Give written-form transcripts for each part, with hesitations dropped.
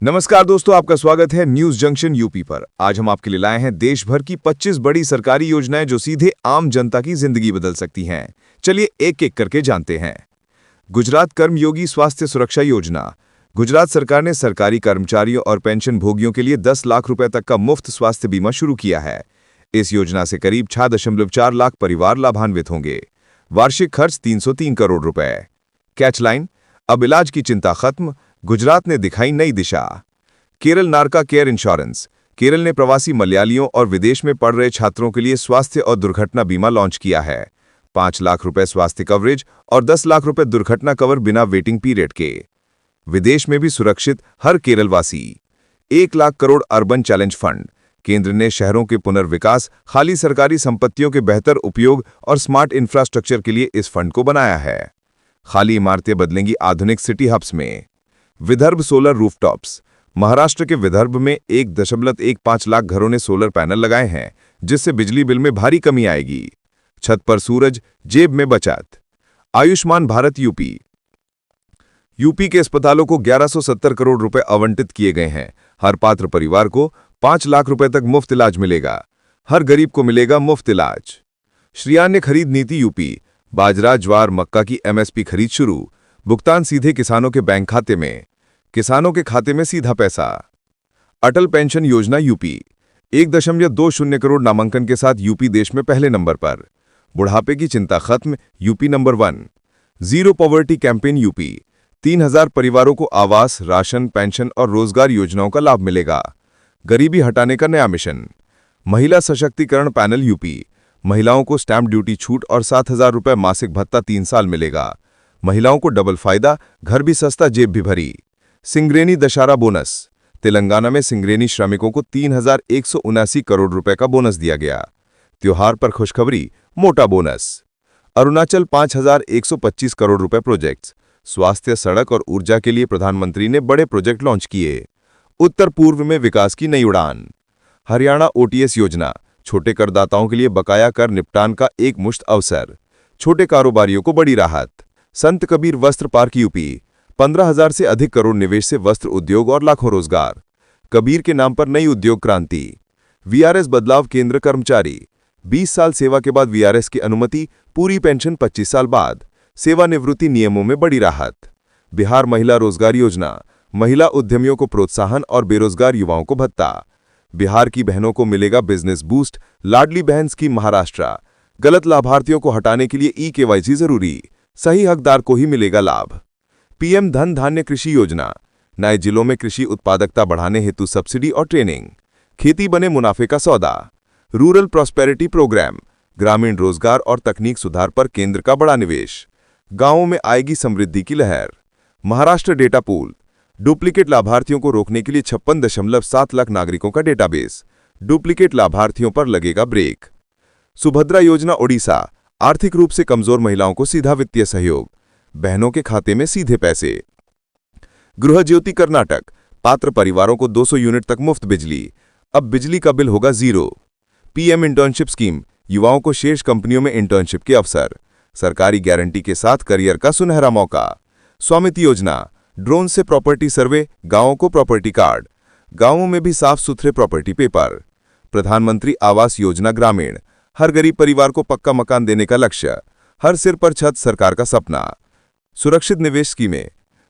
नमस्कार दोस्तों, आपका स्वागत है न्यूज जंक्शन यूपी पर। आज हम आपके लिए लाए हैं देश भर की 25 बड़ी सरकारी योजनाएं जो सीधे आम जनता की जिंदगी बदल सकती हैं। चलिए एक एक करके जानते हैं। गुजरात कर्मयोगी स्वास्थ्य सुरक्षा योजना। गुजरात सरकार ने सरकारी कर्मचारियों और पेंशन भोगियों के लिए 10 लाख रुपए तक का मुफ्त स्वास्थ्य बीमा शुरू किया है। इस योजना से करीब 6.4 लाख परिवार लाभान्वित होंगे। वार्षिक खर्च 303 करोड़ रुपए। कैचलाइन, अब इलाज की चिंता खत्म, गुजरात ने दिखाई नई दिशा। Kerala NORKA care insurance. केरल ने प्रवासी मलयालियों और विदेश में पढ़ रहे छात्रों के लिए स्वास्थ्य और दुर्घटना बीमा लॉन्च किया है। 5 लाख रुपए स्वास्थ्य कवरेज और 10 लाख रुपए दुर्घटना कवर बिना वेटिंग पीरियड के। विदेश में भी सुरक्षित हर केरलवासी। 1 lakh crore urban challenge fund. केंद्र ने शहरों के पुनर्विकास, खाली सरकारी संपत्तियों के बेहतर उपयोग और स्मार्ट इंफ्रास्ट्रक्चर के लिए इस फंड को बनाया है। खाली इमारतें बदलेंगी आधुनिक सिटी हब्स में। Vidarbha solar rooftops. महाराष्ट्र के विदर्भ में 1.15 लाख घरों ने सोलर पैनल लगाए हैं, जिससे बिजली बिल में भारी कमी आएगी। छत पर सूरज, जेब में बचत। आयुष्मान भारत यूपी। यूपी के अस्पतालों को 1170 करोड़ रुपए आवंटित किए गए हैं। हर पात्र परिवार को 5 लाख रुपए तक मुफ्त इलाज मिलेगा। हर गरीब को मिलेगा मुफ्त इलाज। श्रेयान्य खरीद नीति यूपी। बाजरा, ज्वार, मक्का की एमएसपी खरीद शुरू। भुगतान सीधे किसानों के बैंक खाते में। किसानों के खाते में सीधा पैसा। अटल पेंशन योजना यूपी। 1.20 करोड़ नामांकन के साथ यूपी देश में पहले नंबर पर। बुढ़ापे की चिंता खत्म, UP number 1। Zero poverty campaign UP. 3000 परिवारों को आवास, राशन, पेंशन और रोजगार योजनाओं का लाभ मिलेगा। गरीबी हटाने का नया मिशन। महिला सशक्तिकरण पैनल यूपी। महिलाओं को स्टैंप ड्यूटी छूट और 7,000 रुपये मासिक भत्ता 3 साल मिलेगा। महिलाओं को डबल फायदा, घर भी सस्ता, जेब भी भरी। सिंगरेनी दशहरा बोनस। तेलंगाना में सिंगरेनी श्रमिकों को 3,179 करोड़ रुपए का बोनस दिया गया। त्योहार पर खुशखबरी, मोटा बोनस। अरुणाचल 5,125 करोड़ रुपए प्रोजेक्ट्स। स्वास्थ्य, सड़क और ऊर्जा के लिए प्रधानमंत्री ने बड़े प्रोजेक्ट लॉन्च किए। उत्तर पूर्व में विकास की नई उड़ान। हरियाणा ओटीएस योजना। छोटे करदाताओं के लिए बकाया कर निपटान का एक मुश्त अवसर। छोटे कारोबारियों को बड़ी राहत। संत कबीर वस्त्र पार्क यूपी। 15,000 से अधिक करोड़ निवेश से वस्त्र उद्योग और लाखों रोजगार। कबीर के नाम पर नई उद्योग क्रांति। वीआरएस बदलाव, केंद्र कर्मचारी 20 साल सेवा के बाद वीआरएस की अनुमति, पूरी पेंशन 25 साल बाद। सेवानिवृत्ति नियमों में बड़ी राहत। बिहार महिला रोजगार योजना। महिला उद्यमियों को प्रोत्साहन और बेरोजगार युवाओं को भत्ता। बिहार की बहनों को मिलेगा बिजनेस बूस्ट। लाडली बहन स्कीम महाराष्ट्र। गलत लाभार्थियों को हटाने के लिए ई-केवाईसी जरूरी, सही हकदार को ही मिलेगा लाभ। पीएम धन धान्य कृषि योजना। नए जिलों में कृषि उत्पादकता बढ़ाने हेतु सब्सिडी और ट्रेनिंग। खेती बने मुनाफे का सौदा। Rural prosperity programme. ग्रामीण रोजगार और तकनीक सुधार पर केंद्र का बड़ा निवेश। गांवों में आएगी समृद्धि की लहर। Maharashtra data pool. डुप्लीकेट लाभार्थियों को रोकने के लिए 56.7 लाख नागरिकों का डेटाबेस। डुप्लीकेट लाभार्थियों पर लगेगा ब्रेक। सुभद्रा योजना ओडिशा। आर्थिक रूप से कमजोर महिलाओं को सीधा वित्तीय सहयोग। बहनों के खाते में सीधे पैसे। गृह ज्योति कर्नाटक। पात्र परिवारों को 200 यूनिट तक मुफ्त बिजली। अब बिजली का बिल होगा जीरो। PM internship scheme. युवाओं को शीर्ष कंपनियों में इंटर्नशिप के अवसर। सरकारी गारंटी के साथ करियर का सुनहरा मौका। स्वामित्व योजना। ड्रोन से प्रॉपर्टी सर्वे, गांवों को प्रॉपर्टी कार्ड। गांवों में भी साफ सुथरे प्रॉपर्टी पेपर। प्रधानमंत्री आवास योजना ग्रामीण। हर गरीब परिवार को पक्का मकान देने का लक्ष्य। हर सिर पर छत, सरकार का सपना। सुरक्षित निवेश स्कीमें।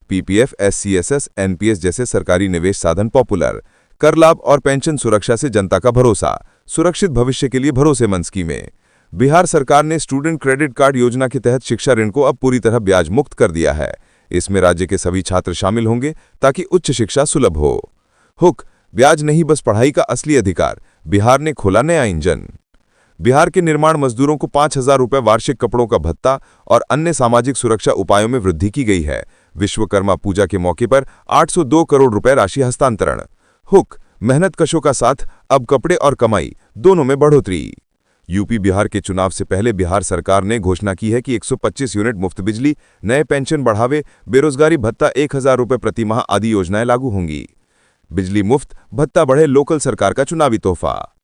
पीपीएफ, एससीएसएस, एनपीएस जैसे सरकारी निवेश साधन पॉपुलर। कर लाभ और पेंशन सुरक्षा से जनता का भरोसा। सुरक्षित भविष्य के लिए भरोसेमंद स्कीमें। बिहार सरकार ने स्टूडेंट क्रेडिट कार्ड योजना के तहत शिक्षा ऋण को अब पूरी तरह ब्याज मुक्त कर दिया है। इसमें राज्य के सभी छात्र शामिल होंगे ताकि उच्च शिक्षा सुलभ हो। हुक, ब्याज नहीं बस पढ़ाई का असली अधिकार। बिहार ने खोला नया इंजन। बिहार के निर्माण मजदूरों को 5,000 रुपये वार्षिक कपड़ों का भत्ता और अन्य सामाजिक सुरक्षा उपायों में वृद्धि की गई है। विश्वकर्मा पूजा के मौके पर 802 करोड़ रुपए राशि हस्तांतरण। हुक, मेहनत कशों का साथ, अब कपड़े और कमाई दोनों में बढ़ोतरी। यूपी बिहार के चुनाव से पहले बिहार सरकार ने घोषणा की है कि 125 यूनिट मुफ्त बिजली, नए पेंशन बढ़ावे, बेरोजगारी भत्ता 1,000 रुपये प्रति माह आदि योजनाएं लागू होंगी। बिजली मुफ्त, भत्ता बढ़े, लोकल सरकार का चुनावी तोहफा।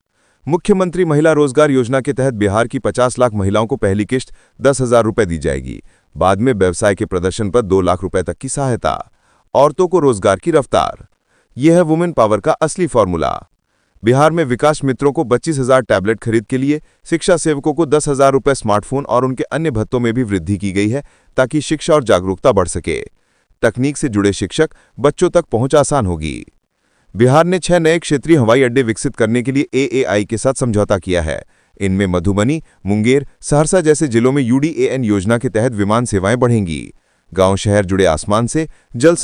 मुख्यमंत्री महिला रोजगार योजना के तहत बिहार की 50 लाख महिलाओं को पहली किश्त 10,000 रुपये दी जाएगी। बाद में व्यवसाय के प्रदर्शन पर 2 लाख रुपए तक की सहायता। औरतों को रोजगार की रफ्तार। यह है वुमेन पावर का असली फॉर्मूला। बिहार में विकास मित्रों को 25,000 टैबलेट खरीद के लिए, शिक्षा सेवकों को 10,000 रुपये स्मार्टफोन और उनके अन्य भत्तों में भी वृद्धि की गई है ताकि शिक्षा और जागरूकता बढ़ सके। तकनीक से जुड़े शिक्षक, बच्चों तक पहुंच आसान होगी। बिहार ने 6 नए क्षेत्रीय हवाई अड्डे विकसित करने के लिए AAI के साथ समझौता किया है। इनमें मधुबनी, मुंगेर, सहरसा जैसे जिलों में UDAN योजना के तहत विमान सेवाएं बढ़ेंगी। गांव शहर जुड़े आसमान से जल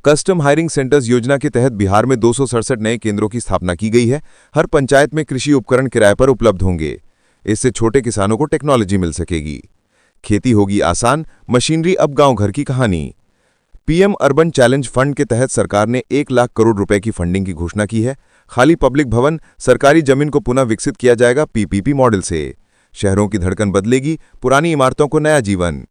कस्टम हायरिंग सेंटर्स योजना के तहत बिहार में 267 नए केंद्रों की स्थापना की गई है। हर पंचायत में कृषि उपकरण किराए पर उपलब्ध होंगे। इससे छोटे किसानों को टेक्नोलॉजी मिल सकेगी। खेती होगी आसान, मशीनरी अब गांव घर की कहानी। PM अर्बन चैलेंज फंड के तहत सरकार ने 1 लाख करोड़ रुपए की फंडिंग की घोषणा की है। खाली पब्लिक भवन, सरकारी जमीन को पुनः विकसित किया जाएगा PPP मॉडल से। शहरों की धड़कन बदलेगी, पुरानी इमारतों को नया जीवन।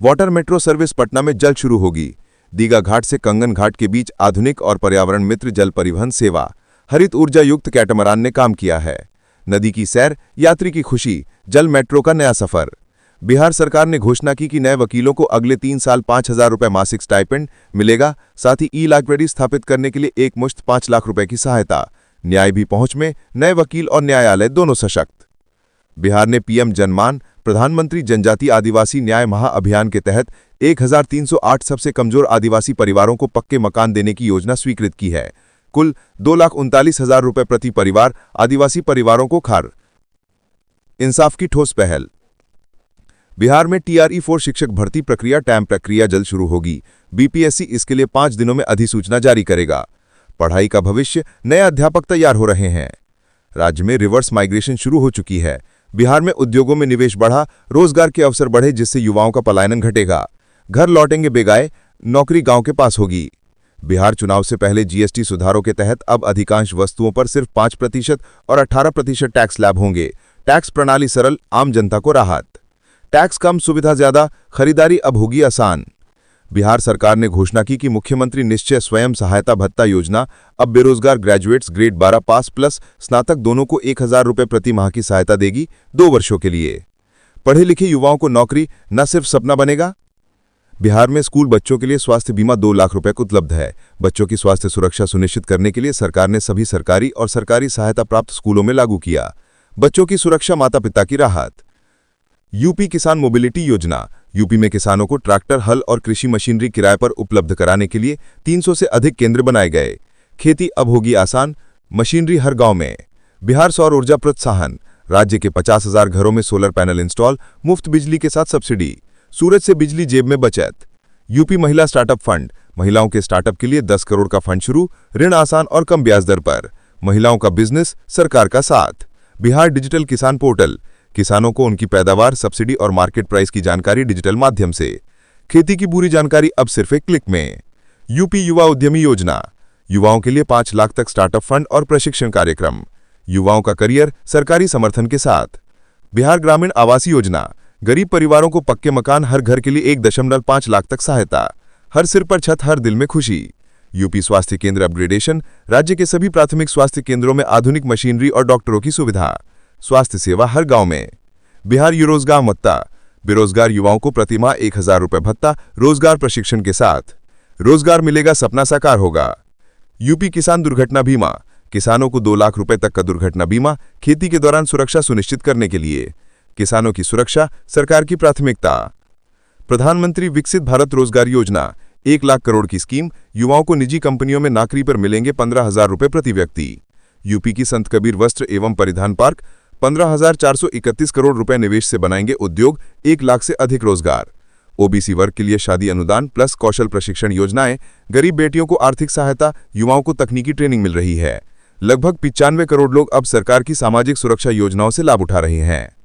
वाटर मेट्रो सर्विस पटना में जल्द शुरू होगी। दीघा घाट से कंगन घाट के बीच आधुनिक और पर्यावरण मित्र जल परिवहन सेवा। हरित ऊर्जा युक्त कैटमरान ने काम किया है। नदी की सैर, यात्री की खुशी, जल मेट्रो का नया सफर। बिहार सरकार ने घोषणा की कि नए वकीलों को अगले 3 साल 5,000 रुपये मासिक स्टाइपेंड मिलेगा। साथ ही ई-लाइब्रेरी स्थापित करने के लिए एकमुश्त 5 लाख रुपए की सहायता। न्याय भी पहुंच में, नए वकील और न्यायालय दोनों सशक्त। बिहार ने PM जनमान, प्रधानमंत्री जनजाति आदिवासी न्याय महाअभियान के तहत 1,308 सबसे कमजोर आदिवासी परिवारों को पक्के मकान देने की योजना स्वीकृत की है। कुल 2,39,000 रुपये प्रति परिवार आदिवासी परिवारों को खार इंसाफ की ठोस पहल। बिहार में TRE-4 शिक्षक भर्ती प्रक्रिया टैम प्रक्रिया जल्द शुरू होगी। BPSC इसके लिए 5 दिनों में अधिसूचना जारी करेगा। पढ़ाई का भविष्य, नए अध्यापक तैयार हो रहे हैं। राज्य में रिवर्स माइग्रेशन शुरू हो चुकी है। बिहार में उद्योगों में निवेश बढ़ा, रोजगार के अवसर बढ़े जिससे युवाओं का पलायन घटेगा। घर लौटेंगे बेगाए, नौकरी गांव के पास होगी। बिहार चुनाव से पहले GST सुधारों के तहत अब अधिकांश वस्तुओं पर सिर्फ 5% और 18% टैक्स स्लैब होंगे। टैक्स प्रणाली सरल, आम जनता को राहत। टैक्स कम, सुविधा ज्यादा, खरीदारी अब होगी आसान। बिहार सरकार ने घोषणा की कि मुख्यमंत्री निश्चय स्वयं सहायता भत्ता योजना अब बेरोजगार ग्रेजुएट्स ग्रेड 12 पास प्लस स्नातक दोनों को 1,000 रुपये प्रति माह की सहायता देगी 2 वर्षों के लिए। पढ़े लिखे युवाओं को नौकरी न सिर्फ सपना बनेगा। बिहार में स्कूल बच्चों के लिए स्वास्थ्य बीमा 2 लाख रुपए को उपलब्ध है। बच्चों की स्वास्थ्य सुरक्षा सुनिश्चित करने के लिए सरकार ने सभी सरकारी और सरकारी सहायता प्राप्त स्कूलों में लागू किया। बच्चों की सुरक्षा, माता पिता की राहत। यूपी किसान मोबिलिटी योजना। यूपी में किसानों को ट्रैक्टर, हल और कृषि मशीनरी किराए पर उपलब्ध कराने के लिए 300 से अधिक केंद्र बनाए गए। खेती अब होगी आसान, मशीनरी हर गांव में। बिहार सौर ऊर्जा प्रोत्साहन। राज्य के 50,000 घरों में सोलर पैनल इंस्टॉल, मुफ्त बिजली के साथ सब्सिडी। सूरज से बिजली, जेब में बचत। यूपी महिला स्टार्टअप फंड। महिलाओं के स्टार्टअप के लिए 10 करोड़ का फंड शुरू, ऋण आसान और कम ब्याज दर पर। महिलाओं का बिजनेस, सरकार का साथ। बिहार डिजिटल किसान पोर्टल। किसानों को उनकी पैदावार, सब्सिडी और मार्केट प्राइस की जानकारी डिजिटल माध्यम से। खेती की पूरी जानकारी अब सिर्फ एक क्लिक में। यूपी युवा उद्यमी योजना। युवाओं के लिए 5 लाख तक स्टार्टअप फंड और प्रशिक्षण कार्यक्रम। युवाओं का करियर सरकारी समर्थन के साथ। बिहार ग्रामीण आवास योजना। गरीब परिवारों को पक्के मकान, हर घर के लिए 1.5 लाख तक सहायता। हर सिर पर छत, हर दिल में खुशी। यूपी स्वास्थ्य केंद्र अपग्रेडेशन। राज्य के सभी प्राथमिक स्वास्थ्य केंद्रों में आधुनिक मशीनरी और डॉक्टरों की सुविधा। स्वास्थ्य सेवा हर गांव में। बिहार रोजगार भत्ता। बेरोजगार युवाओं को प्रतिमाह 1,000 रुपये भत्ता, रोजगार प्रशिक्षण के साथ। रोजगार मिलेगा, सपना साकार होगा। यूपी किसान दुर्घटना बीमा। किसानों को 2 लाख रुपए तक का दुर्घटना बीमा, खेती के दौरान सुरक्षा सुनिश्चित करने के लिए। किसानों की सुरक्षा सरकार की प्राथमिकता। प्रधानमंत्री विकसित भारत रोजगार योजना। 1 लाख करोड़ की स्कीम। युवाओं को निजी कंपनियों में नौकरी पर मिलेंगे 15,000 रुपये प्रति व्यक्ति। यूपी की संत कबीर वस्त्र एवं परिधान पार्क। 15,431 करोड़ रुपए निवेश से बनाएंगे उद्योग, 1 लाख से अधिक रोजगार। ओबीसी वर्ग के लिए शादी अनुदान प्लस कौशल प्रशिक्षण योजनाएं। गरीब बेटियों को आर्थिक सहायता, युवाओं को तकनीकी ट्रेनिंग मिल रही है। लगभग 95 करोड़ लोग अब सरकार की सामाजिक सुरक्षा योजनाओं से लाभ उठा रहे हैं।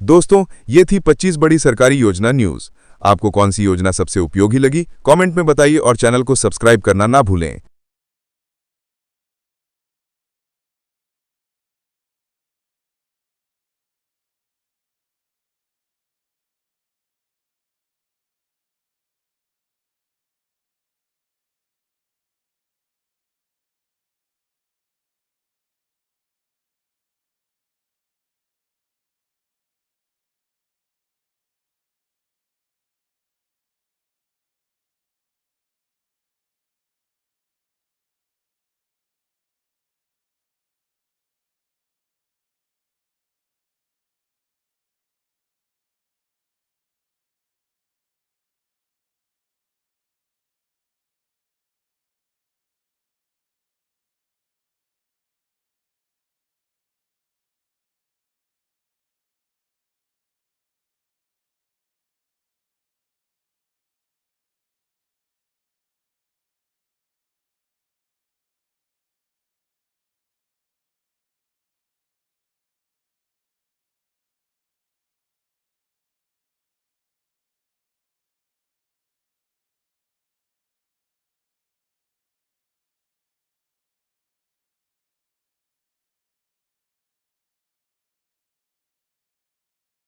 दोस्तों, ये थी 25 बड़ी सरकारी योजना न्यूज। आपको कौन सी योजना सबसे उपयोगी लगी, कमेंट में बताइए और चैनल को सब्सक्राइब करना ना भूलें।